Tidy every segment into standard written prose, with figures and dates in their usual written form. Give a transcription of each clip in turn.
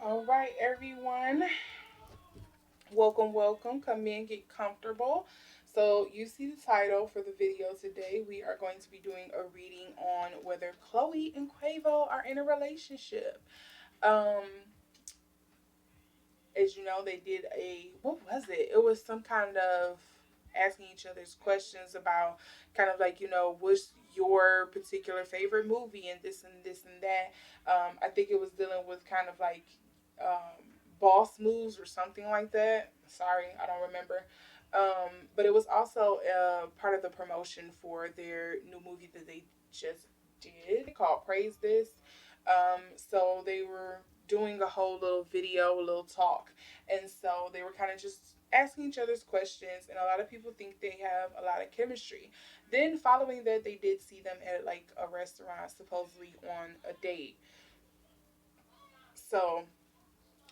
All right, everyone. Welcome, welcome. Come in, get comfortable. So, you see the title for the video today. We are going to be doing a reading on whether Chloe and Quavo are in a relationship. Um, as you know, they did a, what was it? It was some kind of asking each other's questions about kind of like, what's your particular favorite movie and this and that. I think it was dealing with kind of like boss moves or something like that. Sorry, I don't remember. But it was also part of the promotion for their new movie that they just did called Praise This. So they were doing a whole little video, a little talk. And so they were kind of just asking each other's questions. And a lot of people think they have a lot of chemistry. Then, following that, they did see them at like a restaurant, supposedly on a date. So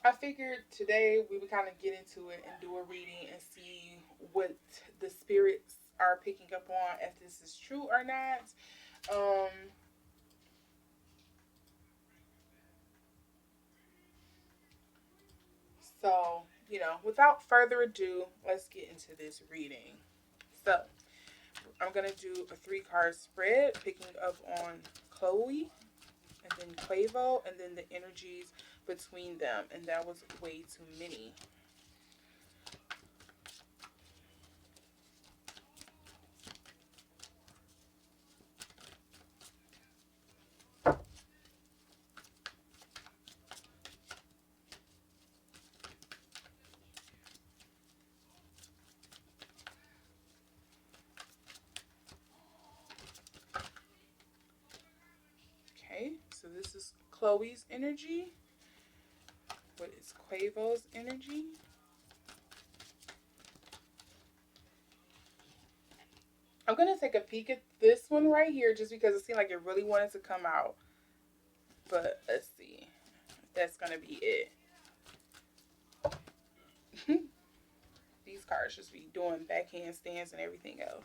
I figured today we would kind of get into it and do a reading and see what the spirits are picking up on, if this is true or not. Um, so, without further ado, let's get into this reading. So, I'm going to do a 3 card spread, picking up on Chloe and then Quavo and then the energies between them. And that was way too many. Okay, so this is Chloe's energy. What is Quavo's energy? I'm gonna take a peek at this one right here just because it seemed like it really wanted to come out. But let's see. That's gonna be it. These cards just be doing backhand stands and everything else.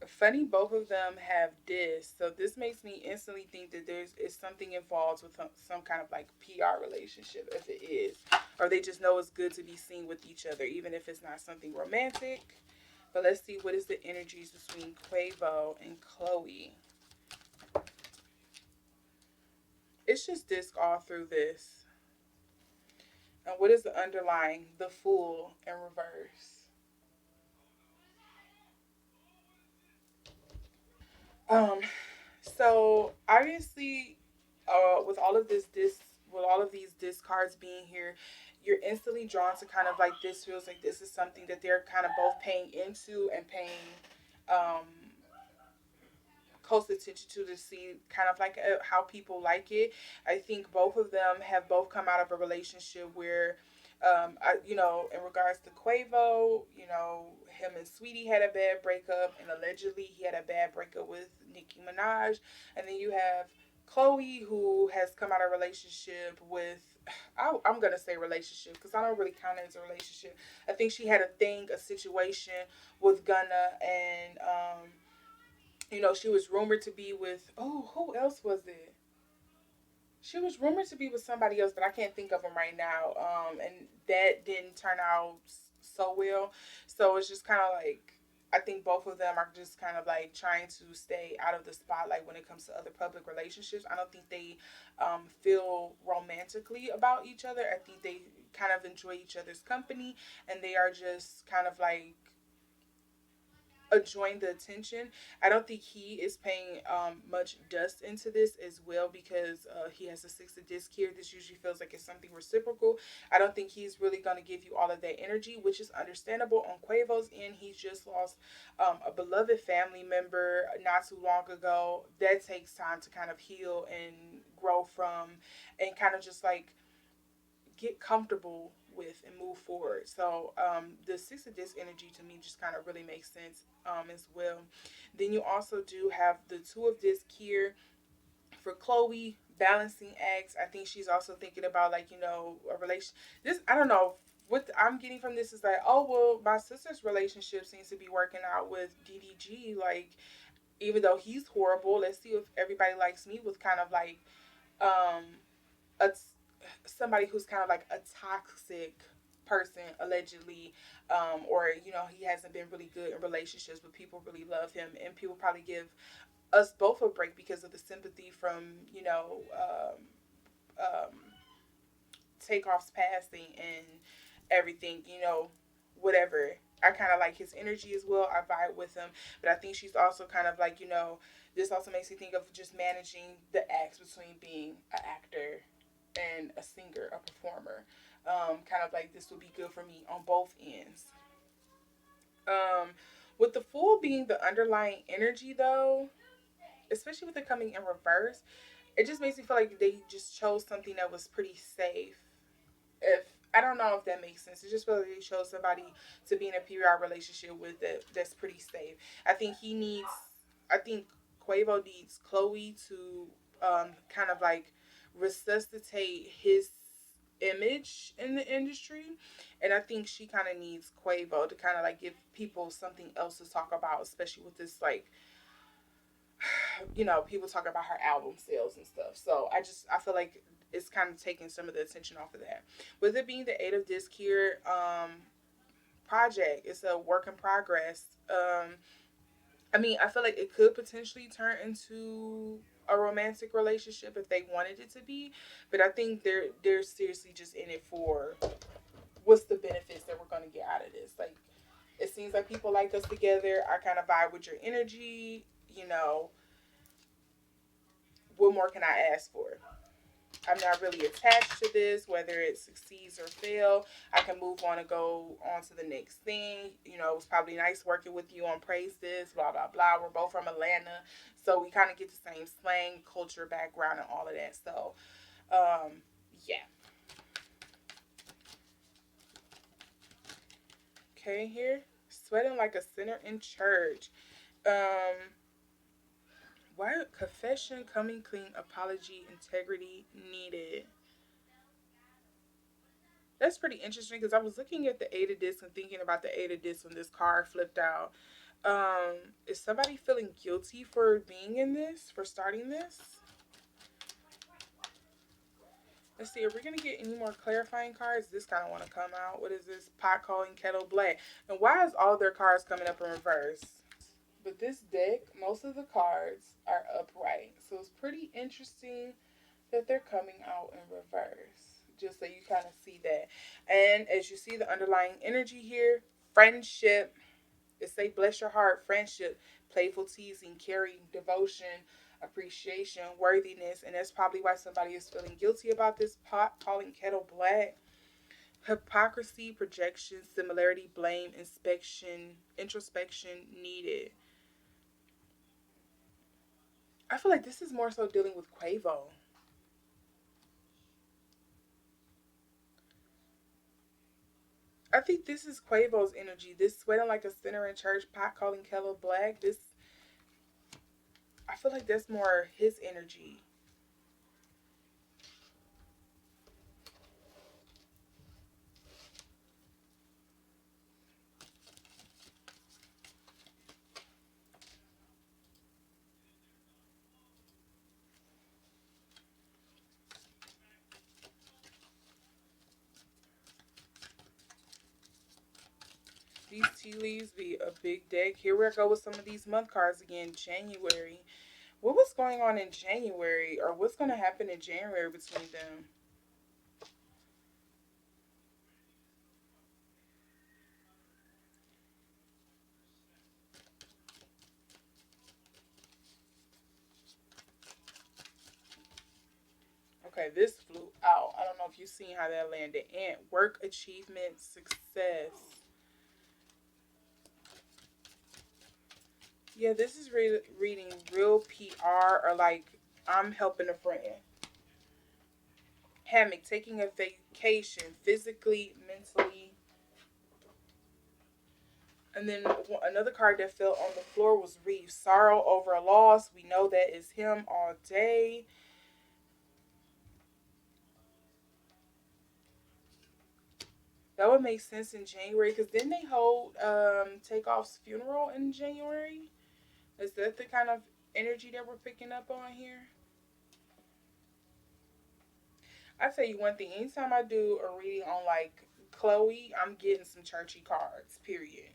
Funny, both of them have this, so this makes me instantly think that there's is something involved with some kind of like PR relationship, if it is, or they just know it's good to be seen with each other, even if it's not something romantic. But let's see what is the energies between Quavo and Chloe. It's just disc all through this. And what is the underlying? The Fool in reverse. Um, so obviously, with all of with all of these discards being here, you're instantly drawn to kind of like this feels like this is something that they're kind of both paying into and paying um close attention to see kind of like how people like it. I think both of them have both come out of a relationship where, in regards to Quavo, him and Sweetie had a bad breakup, and allegedly he had a bad breakup with Nicki Minaj. And then you have Chloe, who has come out of a relationship with, I'm gonna say relationship because I don't really count it as a relationship. I think she had a thing, a situation with Gunna, and she was rumored to be with, oh, who else was it? She was rumored to be with somebody else, but I can't think of them right now. And that didn't turn out so well. So it's just kind of like I think both of them are just kind of like trying to stay out of the spotlight when it comes to other public relationships. I don't think they feel romantically about each other. I think they kind of enjoy each other's company, and they are just kind of like enjoying the attention. I don't think he is paying much dust into this as well because he has a 6 of disc here. This usually feels like it's something reciprocal. I don't think he's really going to give you all of that energy, which is understandable. On Quavo's end, he's just lost a beloved family member not too long ago. That takes time to kind of heal and grow from and kind of just like get comfortable with and move forward. So the 6 of disc energy to me just kind of really makes sense as well. Then you also do have the 2 of disc here for Chloe. balancing acts. I think she's also thinking about like a relation. This I don't know what I'm getting from this is like, oh well, my sister's relationship seems to be working out with DDG. Like even though he's horrible, let's see if everybody likes me with kind of like um a somebody who's kind of like a toxic person allegedly, or he hasn't been really good in relationships, but people really love him, and people probably give us both a break because of the sympathy from um, Takeoff's passing and everything, whatever. I kind of like his energy as well. I vibe with him, but I think she's also kind of like, this also makes me think of just managing the acts between being an actor and a singer, a performer. Kind of like this would be good for me on both ends. Um, with the Fool being the underlying energy, though, especially with it coming in reverse, it just makes me feel like they just chose something that was pretty safe. If I don't know if that makes sense, it just feel like they chose somebody to be in a period relationship with that's pretty safe. I think he needs. I think Quavo needs Chloe to kind of like resuscitate his image in the industry, and I think she kind of needs Quavo to kind of like give people something else to talk about, especially with this like people talk about her album sales and stuff. So I feel like it's kind of taking some of the attention off of that. With it being the eight of disc here, project, it's a work in progress. I mean, I feel like it could potentially turn into a romantic relationship if they wanted it to be, but I think they're seriously just in it for what's the benefits that we're gonna get out of this. Like it seems like people like us together. I kind of vibe with your energy. What more can I ask for? I'm not really attached to this, whether it succeeds or fail. I can move on and go on to the next thing. It was probably nice working with you on Praise This, blah, blah, blah. We're both from Atlanta. So we kind of get the same slang, culture, background, and all of that. So, yeah. Okay, here. Sweating like a sinner in church. Um, why confession, coming clean, apology, integrity needed? That's pretty interesting because I was looking at the Ada disc and thinking about the Ada disc when this car flipped out. Is somebody feeling guilty for being in this, for starting this? Let's see, are we gonna get any more clarifying cards? This kind of want to come out. What is this? Pot calling kettle black. And why is all their cards coming up in reverse? But this deck, most of the cards are upright. So it's pretty interesting that they're coming out in reverse. Just so you kind of see that. And as you see the underlying energy here, friendship. It say bless your heart, friendship, playful teasing, caring, devotion, appreciation, worthiness. And that's probably why somebody is feeling guilty about this pot calling kettle black. Hypocrisy, projection, similarity, blame, inspection, introspection needed. I feel like this is more so dealing with Quavo. I think this is Quavo's energy. This sweating like a sinner in church, pot calling kettle black. This, I feel like that's more his energy. These tea leaves be a big deck. Here we go with some of these month cards again. January. What was going on in January, or what's going to happen in January between them? Okay, this flew out. I don't know if you've seen how that landed. And work, achievement, success. Yeah, this is reading real PR or like I'm helping a friend. Hammock, taking a vacation, physically, mentally. And then another card that fell on the floor was Reef. Sorrow over a loss. We know that is him all day. That would make sense in January because then they hold Takeoff's funeral in January. Is that the kind of energy that we're picking up on here? I tell you one thing. Anytime I do a reading on like Chloe, I'm getting some churchy cards. Period.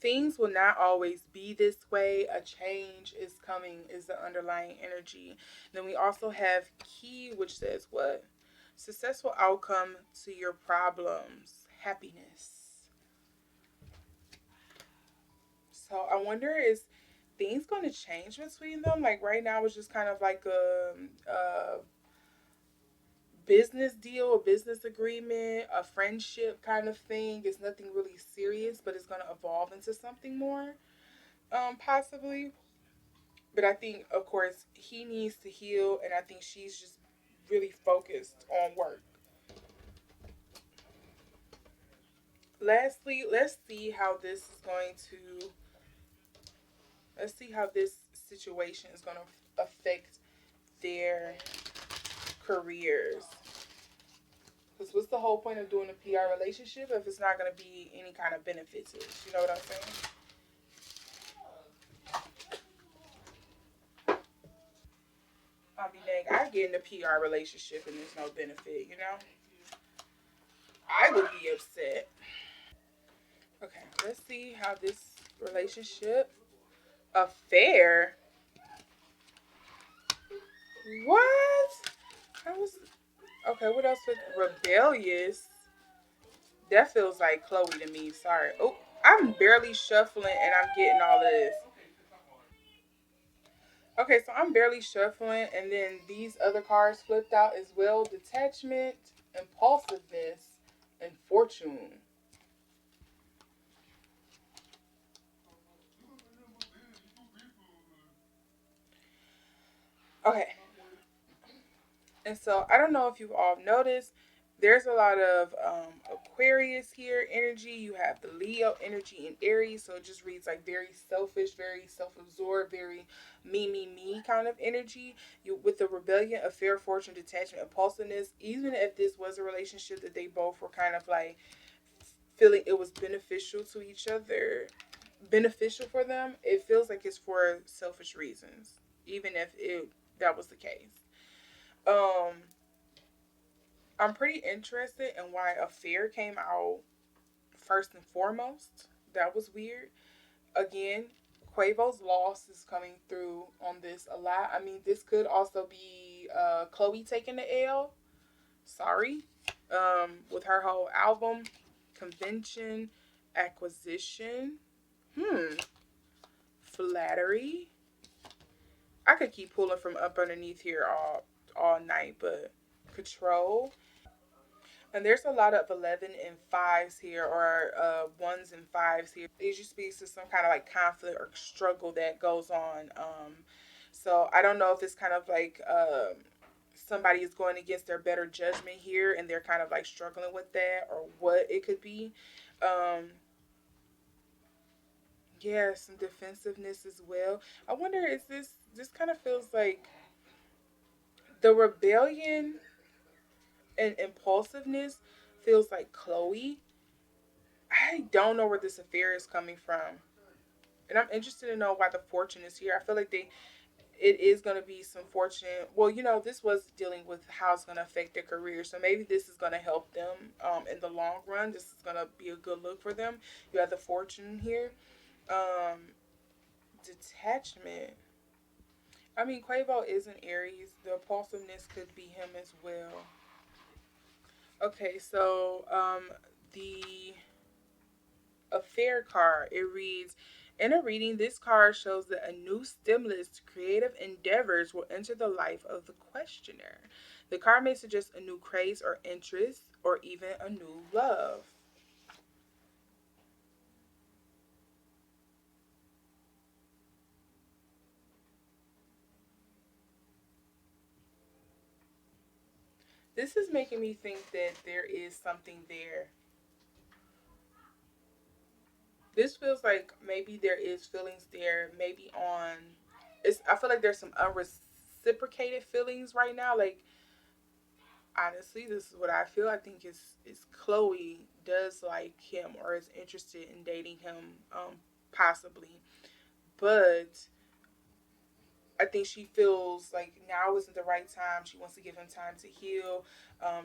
Things will not always be this way. A change is coming. Is the underlying energy. Then we also have Key, which says what? Successful outcome to your problems. Happiness. So I wonder is things going to change between them? Like right now, it's just kind of like a business deal, a business agreement, a friendship kind of thing. It's nothing really serious, but it's going to evolve into something more, possibly. But I think, of course, he needs to heal, and I think she's just really focused on work. Lastly, let's see how this situation is going to affect their careers. Because what's the whole point of doing a PR relationship if it's not going to be any kind of benefit to it? You know what I'm saying? I mean, dang, I get in a PR relationship and there's no benefit, you know? I would be upset. Okay, let's see how this relationship affair. What? I was okay. What else with rebellious? That feels like Chloe to me. Sorry. Oh, I'm barely shuffling and I'm getting all of this. Okay, so I'm barely shuffling, and then these other cards flipped out as well: detachment, impulsiveness, and fortune. Okay, and so I don't know if you've all noticed, there's a lot of Aquarius here energy. You have the Leo energy in Aries, so it just reads like very selfish, very self-absorbed, very me kind of energy. You with the rebellion, affair, fortune, detachment, impulsiveness. Even if this was a relationship that they both were kind of like feeling it was beneficial to each other, beneficial for them, it feels like it's for selfish reasons. Even if it that was the case. Um, I'm pretty interested in why Affair came out first and foremost. That was weird. Again, Quavo's loss is coming through on this a lot. I mean, this could also be Chloe taking the L. Sorry. With her whole album, convention, acquisition, flattery. I could keep pulling from up underneath here all night, but control. And there's a lot of 11 and 5s here, or 1s and 5s here. It usually speaks to some kind of like conflict or struggle that goes on. So I don't know if it's kind of like somebody is going against their better judgment here and they're kind of like struggling with that, or what it could be. Um, yeah, some defensiveness as well. I wonder, is this kind of feels like the rebellion and impulsiveness feels like Chloe. I don't know where this affair is coming from, and I'm interested to know why the fortune is here. I feel like they it is going to be some fortune. Well, this was dealing with how it's going to affect their career, so maybe this is going to help them in the long run. This is going to be a good look for them. You have the fortune here. Um, detachment. I mean, Quavo is an Aries. The impulsiveness could be him as well. Okay, so the affair card. It reads, in a reading, this card shows that a new stimulus to creative endeavors will enter the life of the questioner. The card may suggest a new craze or interest, or even a new love. This is making me think that there is something there. This feels like maybe there is feelings there, maybe on. I feel like there's some unreciprocated feelings right now. Like honestly, this is what I feel. I think is Chloe does like him or is interested in dating him, possibly, but I think she feels like now isn't the right time. She wants to give him time to heal.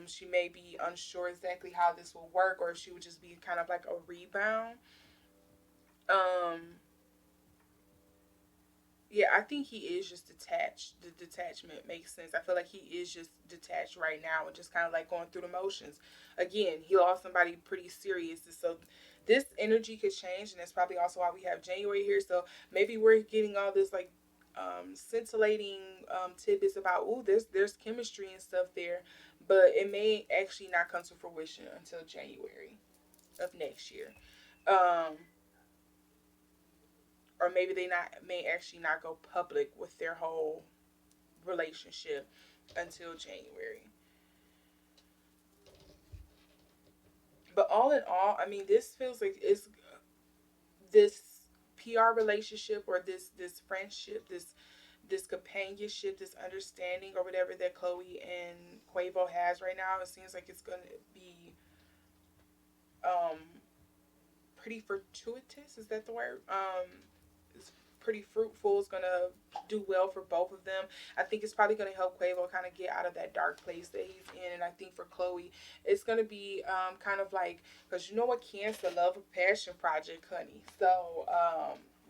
She may be unsure exactly how this will work, or if she would just be kind of like a rebound. Um, Yeah, I think he is just detached. The detachment makes sense. I feel like he is just detached right now and just kind of like going through the motions. Again, he lost somebody pretty serious. So this energy could change, and that's probably also why we have January here. So maybe we're getting all this like scintillating tidbits about, oh, there's chemistry and stuff there, but it may actually not come to fruition until January of next year. Um, or maybe they not may actually not go public with their whole relationship until January. But all in all, I mean, this feels like it's this PR relationship or this friendship, this companionship, this understanding or whatever that Chloe and Quavo has right now. It seems like it's gonna be um pretty fortuitous. Is that the word? It's pretty fruitful. It's gonna do well for both of them. I think it's probably gonna help Quavo kind of get out of that dark place that he's in, and I think for Chloe, it's gonna be kind of like, because you know what, Cancer love a passion project, honey. So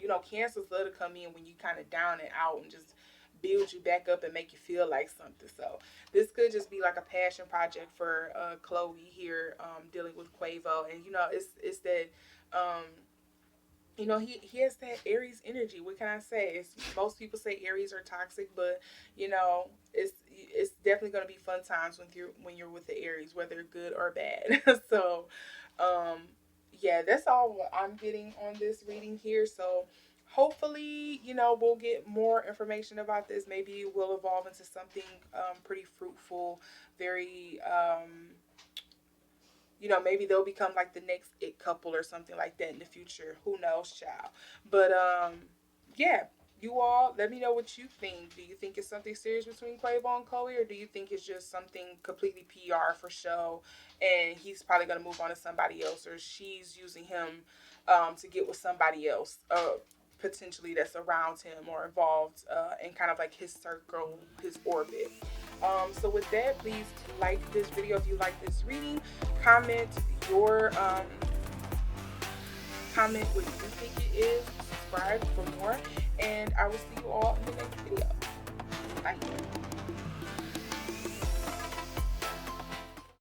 you know, Cancers love to come in when you kind of down and out and just build you back up and make you feel like something. So this could just be like a passion project for Chloe here, dealing with Quavo, and you know, it's that um, you know, he has that Aries energy. What can I say? It's, most people say Aries are toxic, but you know, it's definitely going to be fun times when you're with the Aries, whether good or bad. So, um, yeah, that's all what I'm getting on this reading here. So, hopefully, you know, we'll get more information about this. Maybe it will evolve into something pretty fruitful, very you know, maybe they'll become like the next it couple or something like that in the future. Who knows, child? But yeah. You all, let me know what you think. Do you think it's something serious between Quavo and Chloe, or do you think it's just something completely PR for show, and he's probably gonna move on to somebody else, or she's using him to get with somebody else, potentially that's around him or involved in kind of like his circle, his orbit. So with that, please like this video if you like this reading. Comment your comment what you think it is. Subscribe for more, and I will see you all in the next video.